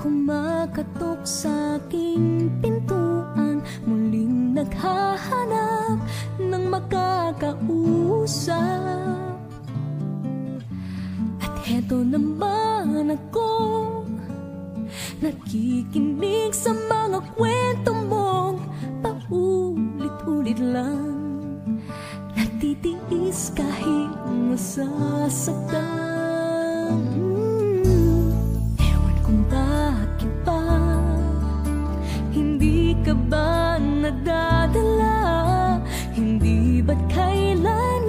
Kumakatok sa aking pintuan, muling naghahanap ng makakausap. At heto naman ako, nakikinig sa mga kwento mong paulit-ulit lang. Natitiis kahit masasaktan. Ka ba nadadala? Hindi ba't kailan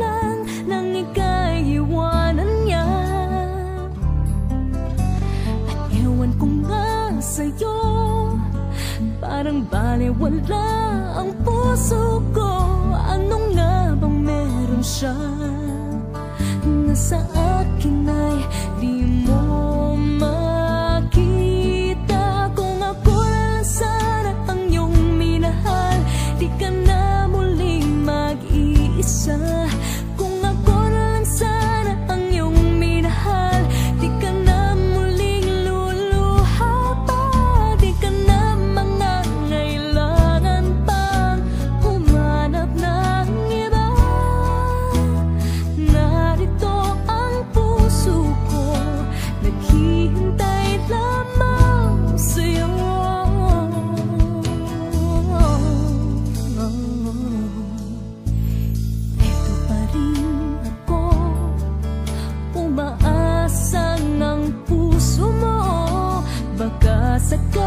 lang ika'y iwanan niya? At ewan ko nga sa'yo, parang balewala ang puso ko. Ano nga bang meron siya na sa akin ay di mo makita? Kung ako lang sana ang iyong minahal, di ka na muling mag-iisa. Kung ako lang sana ang iyong minahal, di ka na muling luluha pa. Di ka na mangangailangan pang humanap ng iba. Narito ang puso ko, naghihintay lamang sa'yo. Eto pa rin ako, umaasa ng puso mo, baka sakali